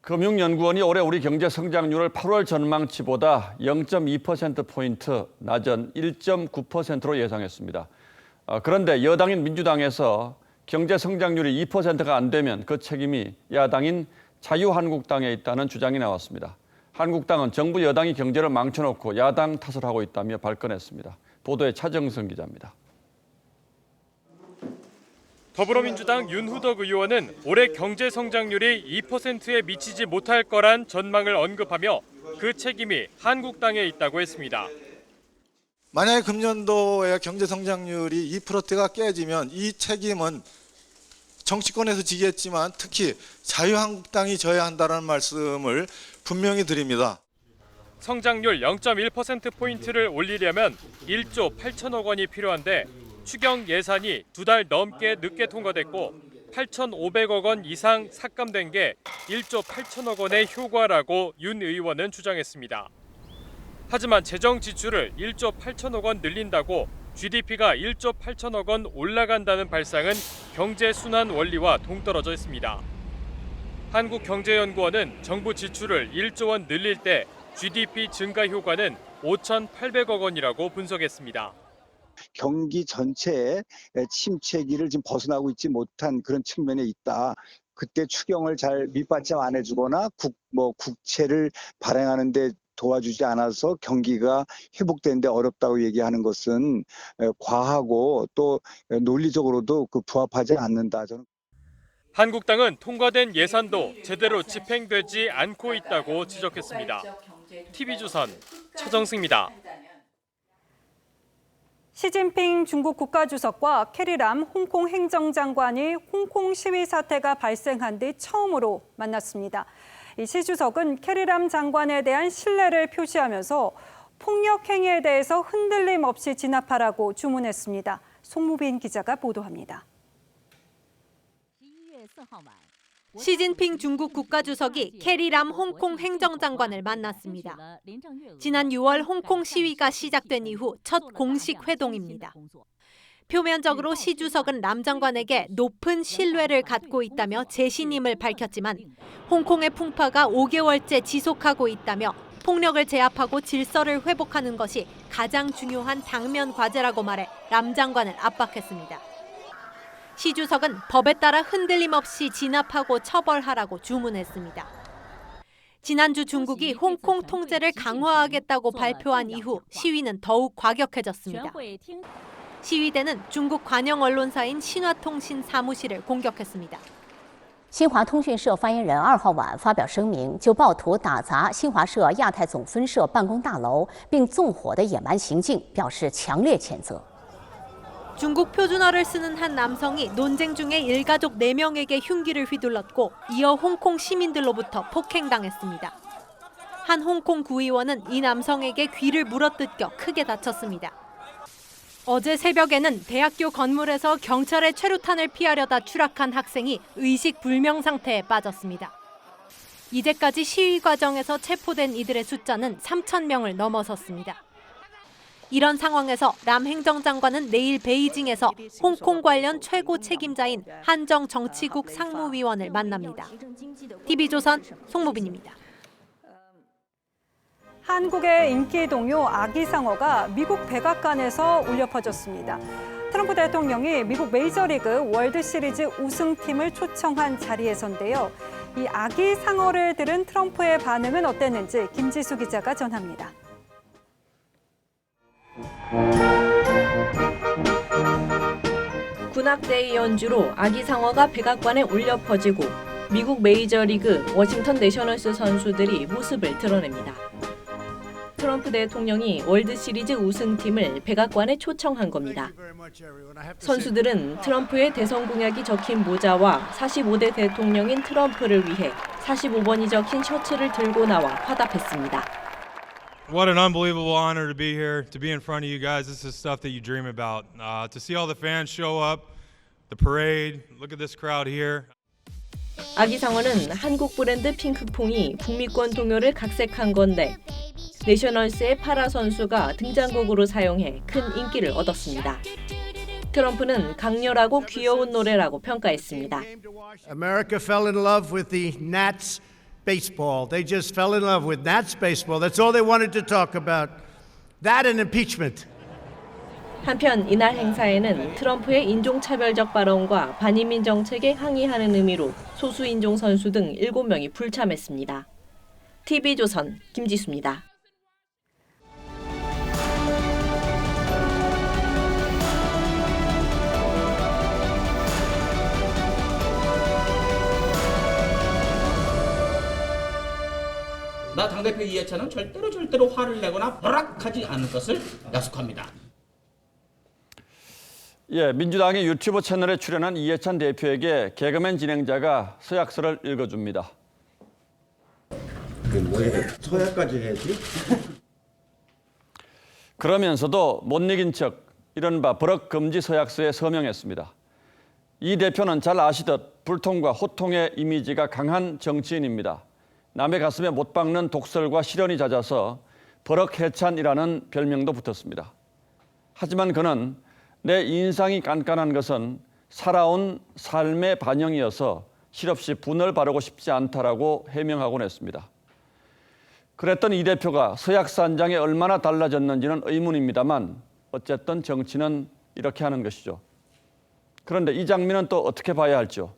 금융연구원이 올해 우리 경제 성장률을 8월 전망치보다 0.2%포인트 낮은 1.9%로 예상했습니다. 그런데 여당인 민주당에서 경제 성장률이 2%가 안 되면 그 책임이 야당인 자유한국당에 있다는 주장이 나왔습니다. 한국당은 정부 여당이 경제를 망쳐놓고 야당 탓을 하고 있다며 발끈했습니다. 보도에 차정성 기자입니다. 더불어민주당 윤후덕 의원은 올해 경제 성장률이 2%에 미치지 못할 거란 전망을 언급하며 그 책임이 한국당에 있다고 했습니다. 만약에 금년도에 경제 성장률이 2%가 깨지면 이 책임은 정치권에서 지겠지만 특히 자유한국당이 져야 한다는 말씀을 분명히 드립니다. 성장률 0.1%포인트를 올리려면 1조 8천억 원이 필요한데 추경 예산이 2달 넘게 늦게 통과됐고 8,500억 원 이상 삭감된 게 1조 8천억 원의 효과라고 윤 의원은 주장했습니다. 하지만 재정 지출을 1조 8천억 원 늘린다고 GDP가 1조 8천억 원 올라간다는 발상은 경제 순환 원리와 동떨어져 있습니다. 한국경제연구원은 정부 지출을 1조 원 늘릴 때 GDP 증가 효과는 5,800억 원이라고 분석했습니다. 경기 전체의 침체기를 지금 벗어나고 있지 못한 그런 측면에 있다. 그때 추경을 잘 밑받침 안 해주거나 국채를 발행하는 데 도와주지 않아서 경기가 회복되는데 어렵다고 얘기하는 것은 과하고 또 논리적으로도 부합하지 않는다. 저는. 한국당은 통과된 예산도 제대로 집행되지 않고 있다고 지적했습니다. TV조선 차정승입니다. 시진핑 중국 국가주석과 캐리람 홍콩 행정장관이 홍콩 시위 사태가 발생한 뒤 처음으로 만났습니다. 시 주석은 캐리람 장관에 대한 신뢰를 표시하면서 폭력 행위에 대해서 흔들림 없이 진압하라고 주문했습니다. 송무빈 기자가 보도합니다. 시진핑 중국 국가주석이 캐리람 홍콩 행정장관을 만났습니다. 지난 6월 홍콩 시위가 시작된 이후 첫 공식 회동입니다. 표면적으로 시 주석은 람 장관에게 높은 신뢰를 갖고 있다며 재신임을 밝혔지만 홍콩의 풍파가 5개월째 지속하고 있다며 폭력을 제압하고 질서를 회복하는 것이 가장 중요한 당면 과제라고 말해 람 장관을 압박했습니다. 시 주석은 법에 따라 흔들림 없이 진압하고 처벌하라고 주문했습니다. 지난주 중국이 홍콩 통제를 강화하겠다고 발표한 이후 시위는 더욱 과격해졌습니다. 시위대는 중국 관영 언론사인 신화통신 사무실을 공격했습니다. 新华通讯社发言人2号晚发表声明，就暴徒打砸新华社亚太总分社办公大楼并纵火的野蛮行径表示强烈谴责。 중국 표준어를 쓰는 한 남성이 논쟁 중에 일가족 4명에게 흉기를 휘둘렀고 이어 홍콩 시민들로부터 폭행당했습니다. 한 홍콩 구의원은 이 남성에게 귀를 물어뜯겨 크게 다쳤습니다. 어제 새벽에는 대학교 건물에서 경찰의 최루탄을 피하려다 추락한 학생이 의식 불명 상태에 빠졌습니다. 이제까지 시위 과정에서 체포된 이들의 숫자는 3,000명을 넘어섰습니다. 이런 상황에서 람 행정장관은 내일 베이징에서 홍콩 관련 최고 책임자인 한정 정치국 상무위원을 만납니다. TV조선 송무빈입니다. 한국의 인기 동요 아기상어가 미국 백악관에서 울려 퍼졌습니다. 트럼프 대통령이 미국 메이저리그 월드시리즈 우승팀을 초청한 자리에서인데요. 이 아기상어를 들은 트럼프의 반응은 어땠는지 김지수 기자가 전합니다. 군악대의 연주로 아기상어가 백악관에 울려 퍼지고 미국 메이저리그 워싱턴 내셔널스 선수들이 모습을 드러냅니다. 트럼프 대통령이 월드시리즈 우승팀을 백악관에 초청한 겁니다. 선수들은 트럼프의 대선 공약이 적힌 모자와 45대 대통령인 트럼프를 위해 45번이 적힌 셔츠를 들고 나와 화답했습니다. What an unbelievable honor to be here, to be in front of you guys. This is stuff that you dream about. To see all the fans show up, the parade, look at this crowd here. 아기상어는 한국 브랜드 핑크퐁이 북미권 동요를 각색한 건데 내셔널스의 파라 선수가 등장곡으로 사용해 큰 인기를 얻었습니다. 트럼프는 강렬하고 귀여운 노래라고 평가했습니다. America fell in love with the Nats baseball. They just fell in love with Nats baseball. That's all they wanted to talk about. That and impeachment. 한편 이날 행사에는 트럼프의 인종차별적 발언과 반이민 정책에 항의하는 의미로 소수인종 선수 등 7명이 불참했습니다. TV조선 김지수입니다. 나 당대표 이해찬은 절대로 화를 내거나 버락하지 않을 것을 약속합니다. 예, 민주당의 유튜브 채널에 출연한 이해찬 대표에게 개그맨 진행자가 서약서를 읽어줍니다. 서약까지 해야지? 그러면서도 못 이긴 척 이른바 버럭 금지 서약서에 서명했습니다. 이 대표는 잘 아시듯 불통과 호통의 이미지가 강한 정치인입니다. 남의 가슴에 못 박는 독설과 시련이 잦아서 버럭해찬이라는 별명도 붙었습니다. 하지만 그는 내 인상이 깐깐한 것은 살아온 삶의 반영이어서 실없이 분을 바르고 싶지 않다라고 해명하곤 했습니다. 그랬던 이 대표가 서약서 한 장에 얼마나 달라졌는지는 의문입니다만 어쨌든 정치는 이렇게 하는 것이죠. 그런데 이 장면은 또 어떻게 봐야 할지요?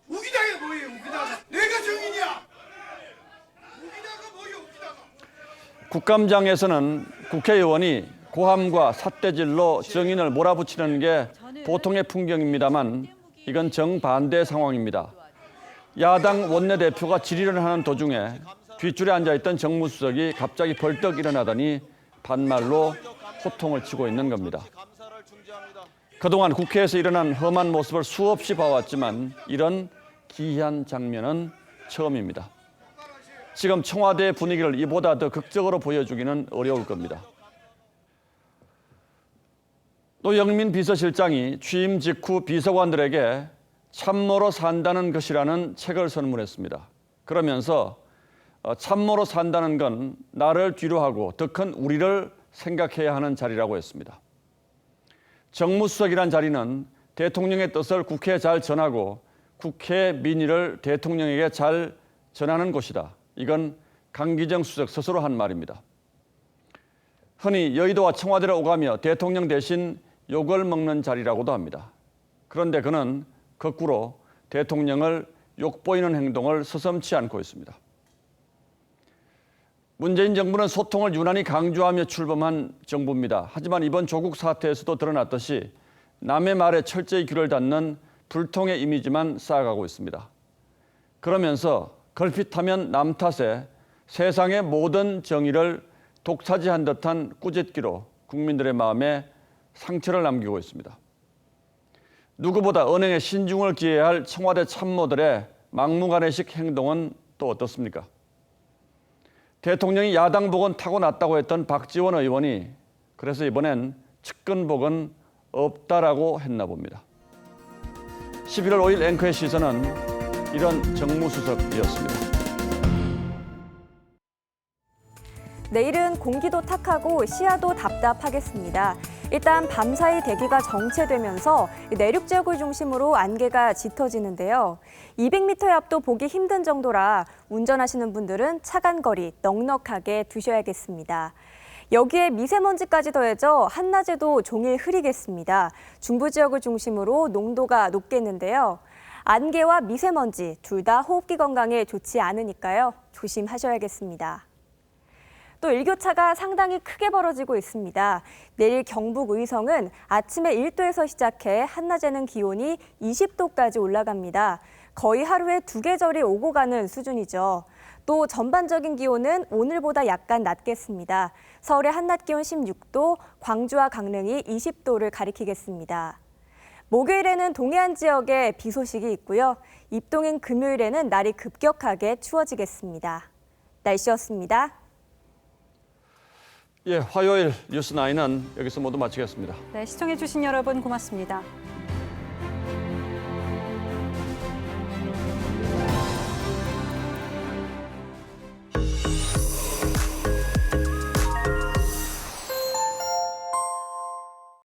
우기다가 뭐예요? 우기다가 내가 정인이야. 우기다가 뭐예요? 우기다가. 국감장에서는 국회의원이 고함과 삿대질로 정인을 몰아붙이는 게 보통의 풍경입니다만 이건 정반대 상황입니다. 야당 원내대표가 질의를 하는 도중에 뒷줄에 앉아있던 정무수석이 갑자기 벌떡 일어나더니 반말로 호통을 치고 있는 겁니다. 그동안 국회에서 일어난 험한 모습을 수없이 봐왔지만 이런 기이한 장면은 처음입니다. 지금 청와대의 분위기를 이보다 더 극적으로 보여주기는 어려울 겁니다. 노영민 비서실장이 취임 직후 비서관들에게 참모로 산다는 것이라는 책을 선물했습니다. 그러면서 참모로 산다는 건 나를 뒤로 하고 더 큰 우리를 생각해야 하는 자리라고 했습니다. 정무수석이란 자리는 대통령의 뜻을 국회에 잘 전하고 국회 민의를 대통령에게 잘 전하는 곳이다. 이건 강기정 수석 스스로 한 말입니다. 흔히 여의도와 청와대를 오가며 대통령 대신 욕을 먹는 자리라고도 합니다. 그런데 그는 거꾸로 대통령을 욕보이는 행동을 서슴지 않고 있습니다. 문재인 정부는 소통을 유난히 강조하며 출범한 정부입니다. 하지만 이번 조국 사태에서도 드러났듯이 남의 말에 철저히 귀를 닫는 불통의 이미지만 쌓아가고 있습니다. 그러면서 걸핏하면 남 탓에 세상의 모든 정의를 독차지한 듯한 꾸짖기로 국민들의 마음에 상처를 남기고 있습니다. 누구보다 언행에 신중을 기해야 할 청와대 참모들의 막무가내식 행동은 또 어떻습니까? 대통령이 야당복은 타고났다고 했던 박지원 의원이 그래서 이번엔 측근복은 없다라고 했나 봅니다. 11월 5일 앵커의 시선은 이런 정무수석이었습니다. 내일은 공기도 탁하고 시야도 답답하겠습니다. 일단 밤사이 대기가 정체되면서 내륙 지역을 중심으로 안개가 짙어지는데요. 200m의 앞도 보기 힘든 정도라 운전하시는 분들은 차간 거리 넉넉하게 두셔야겠습니다. 여기에 미세먼지까지 더해져 한낮에도 종일 흐리겠습니다. 중부 지역을 중심으로 농도가 높겠는데요. 안개와 미세먼지 둘 다 호흡기 건강에 좋지 않으니까요. 조심하셔야겠습니다. 또 일교차가 상당히 크게 벌어지고 있습니다. 내일 경북 의성은 아침에 1도에서 시작해 한낮에는 기온이 20도까지 올라갑니다. 거의 하루에 2계절이 오고 가는 수준이죠. 또 전반적인 기온은 오늘보다 약간 낮겠습니다. 서울의 한낮 기온 16도, 광주와 강릉이 20도를 가리키겠습니다. 목요일에는 동해안 지역에 비 소식이 있고요. 입동인 금요일에는 날이 급격하게 추워지겠습니다. 날씨였습니다. 화요일 뉴스9은 여기서 모두 마치겠습니다. 네, 시청해주신 여러분 고맙습니다.